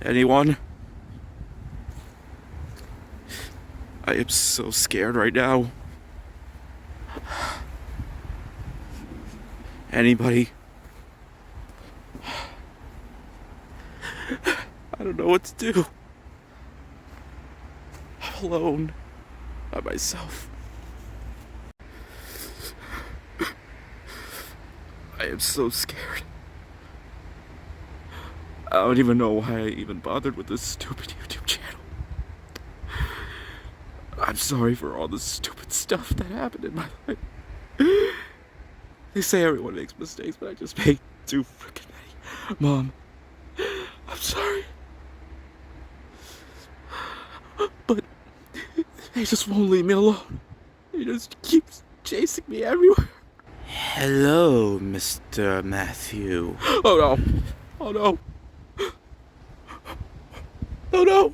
Anyone? I am so scared right now. Anybody? I don't know what to do. I'm alone. By myself. I am so scared. I don't even know why I even bothered with this stupid YouTube channel. I'm sorry for all the stupid stuff that happened in my life. They say everyone makes mistakes, but I just made too freaking many. Mom, I'm sorry. But they just won't leave me alone. They just keep chasing me everywhere. Hello, Mr. Matthew. Oh no. Oh no. Oh no.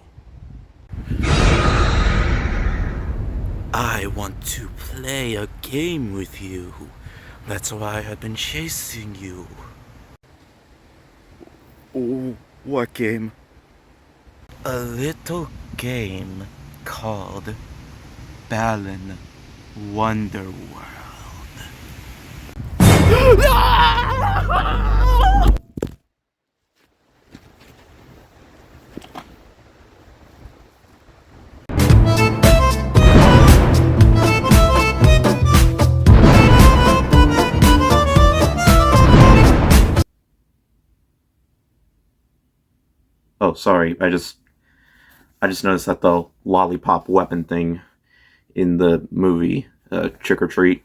I want to play a game with you. That's why I've been chasing you. Oh, what game? A little game called Balan Wonderworld. Oh, sorry. I just noticed that the lollipop weapon thing in the movie Trick or Treat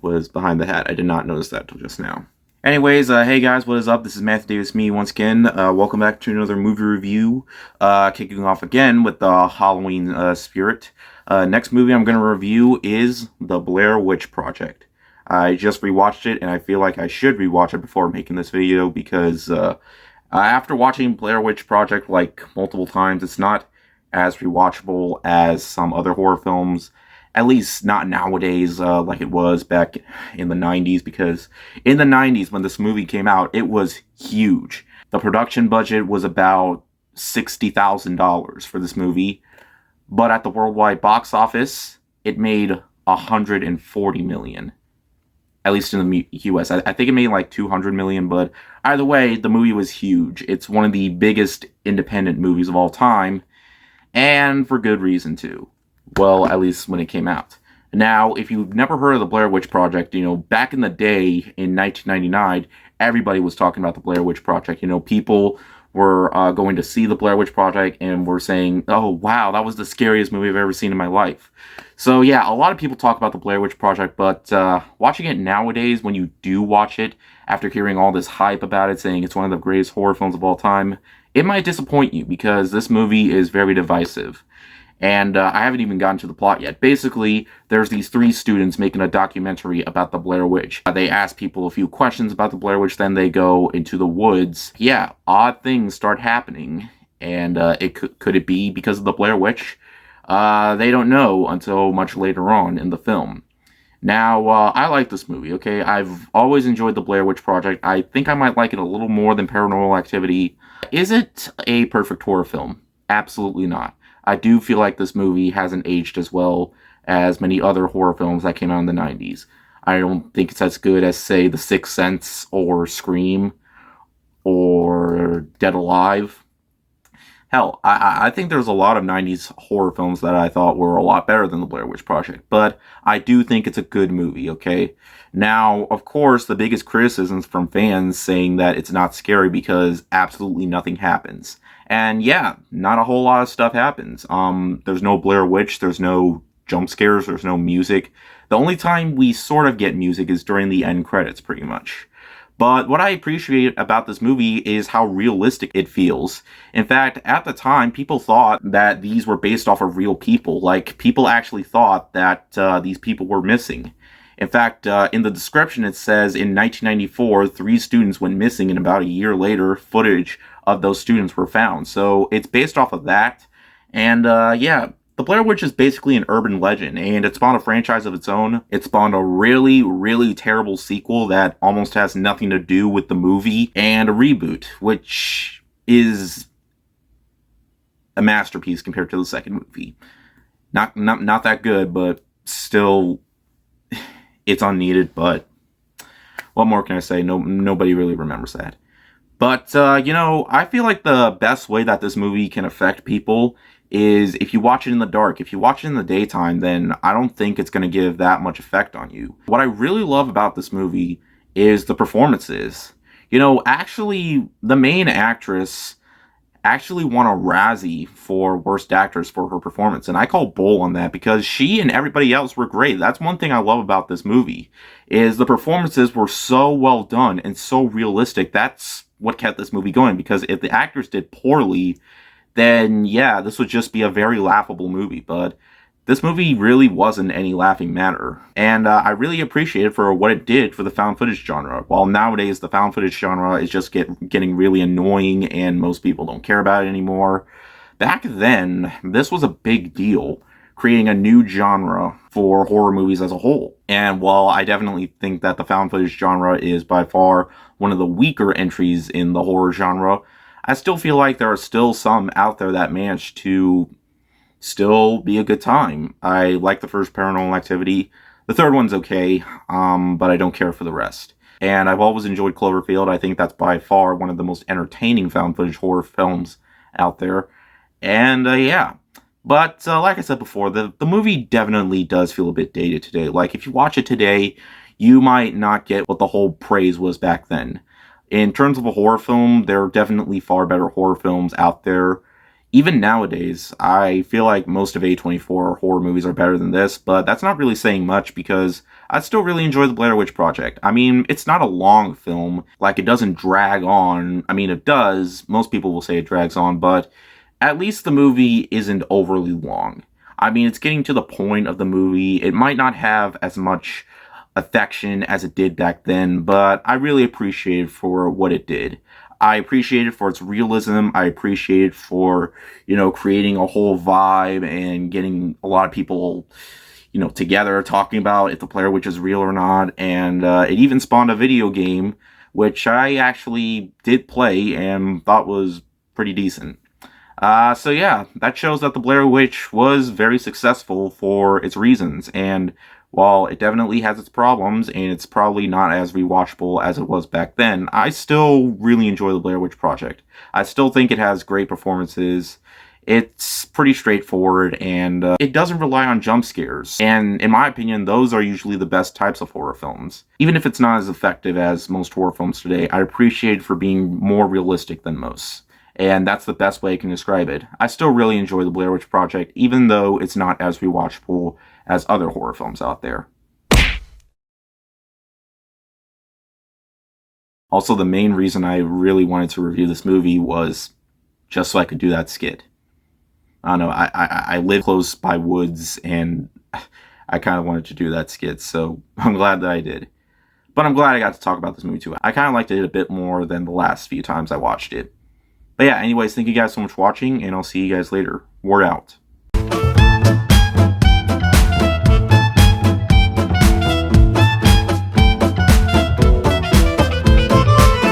was behind the hat. I did not notice that till just now. Anyways, hey guys, what is up? This is Matthew Davis, me once again. Welcome back to another movie review. Kicking off again with the Halloween spirit. Next movie I'm going to review is The Blair Witch Project. I just rewatched it, and I feel like I should rewatch it before making this video because after watching Blair Witch Project like multiple times, it's not as rewatchable as some other horror films. At least not nowadays like it was back in the 90s, because in the 90s when this movie came out, it was huge. The production budget was about $60,000 for this movie, but at the worldwide box office, it made $140 million. At least in the US. I think it made like $200 million, but either way, the movie was huge. It's one of the biggest independent movies of all time, and for good reason too. Well, at least when it came out. Now, if you've never heard of the Blair Witch Project, back in the day, in 1999, everybody was talking about the Blair Witch Project. People were going to see the Blair Witch Project and were saying, oh, wow, that was the scariest movie I've ever seen in my life. So, yeah, a lot of people talk about the Blair Witch Project, but watching it nowadays, when you do watch it, after hearing all this hype about it, saying it's one of the greatest horror films of all time, it might disappoint you, because this movie is very divisive. And I haven't even gotten to the plot yet. Basically, there's these 3 students making a documentary about the Blair Witch. They ask people a few questions about the Blair Witch, then they go into the woods. Yeah, odd things start happening. And could it be because of the Blair Witch? They don't know until much later on in the film. Now, I like this movie, okay? I've always enjoyed the Blair Witch Project. I think I might like it a little more than Paranormal Activity. Is it a perfect horror film? Absolutely not. I do feel like this movie hasn't aged as well as many other horror films that came out in the 90s. I don't think it's as good as, say, The Sixth Sense or Scream or Dead Alive. Hell, I think there's a lot of 90s horror films that I thought were a lot better than The Blair Witch Project, but I do think it's a good movie, okay? Now, of course, the biggest criticisms from fans saying that it's not scary because absolutely nothing happens. And yeah, not a whole lot of stuff happens. There's no Blair Witch, there's no jump scares, there's no music. The only time we sort of get music is during the end credits, pretty much. But what I appreciate about this movie is how realistic it feels. In fact, at the time, people thought that these were based off of real people. Like, people actually thought that these people were missing. In fact, in the description it says in 1994, 3 students went missing, and about a year later, footage of those students were found. So it's based off of that. And yeah, the Blair Witch is basically an urban legend, and it spawned a franchise of its own. It spawned a really, really terrible sequel that almost has nothing to do with the movie, and a reboot, which is a masterpiece compared to the second movie. Not that good, but still, it's unneeded. But what more can I say? Nobody really remembers that. But, I feel like the best way that this movie can affect people is if you watch it in the dark. If you watch it in the daytime, then I don't think it's going to give that much effect on you. What I really love about this movie is the performances. Actually, the main actress actually won a Razzie for Worst Actress for her performance. And I call bull on that because she and everybody else were great. That's one thing I love about this movie, is the performances were so well done and so realistic. That's what kept this movie going, because if the actors did poorly, then yeah, this would just be a very laughable movie. But this movie really wasn't any laughing matter, and I really appreciate it for what it did for the found footage genre. While nowadays the found footage genre is just getting really annoying and most people don't care about it anymore, back then this was a big deal, creating a new genre for horror movies as a whole. And while I definitely think that the found footage genre is by far one of the weaker entries in the horror genre, I still feel like there are still some out there that manage to still be a good time. I like the first Paranormal Activity. The third one's okay, but I don't care for the rest. And I've always enjoyed Cloverfield. I think that's by far one of the most entertaining found footage horror films out there. And yeah. But like I said before, the movie definitely does feel a bit dated today. Like, if you watch it today, you might not get what the whole praise was back then. In terms of a horror film, there are definitely far better horror films out there. Even nowadays, I feel like most of A24 horror movies are better than this, but that's not really saying much because I still really enjoy the Blair Witch Project. I mean, it's not a long film, like it doesn't drag on. I mean, it does. Most people will say it drags on, but at least the movie isn't overly long. I mean, it's getting to the point of the movie. It might not have as much affection as it did back then, but I really appreciate it for what it did. I appreciate it for its realism. I appreciate it for, creating a whole vibe and getting a lot of people, together talking about if the Blair Witch is real or not. And it even spawned a video game, which I actually did play and thought was pretty decent. So yeah, that shows that the Blair Witch was very successful for its reasons. And while it definitely has its problems, and it's probably not as rewatchable as it was back then, I still really enjoy the Blair Witch Project. I still think it has great performances. It's pretty straightforward, and it doesn't rely on jump scares. And in my opinion, those are usually the best types of horror films. Even if it's not as effective as most horror films today, I appreciate it for being more realistic than most. And that's the best way I can describe it. I still really enjoy the Blair Witch Project, even though it's not as rewatchable as other horror films out there. Also, the main reason I really wanted to review this movie was just so I could do that skit. I don't know, I live close by woods, and I kind of wanted to do that skit, so I'm glad that I did. But I'm glad I got to talk about this movie too. I kind of liked it a bit more than the last few times I watched it. But yeah, anyways, thank you guys so much for watching, and I'll see you guys later. Word out.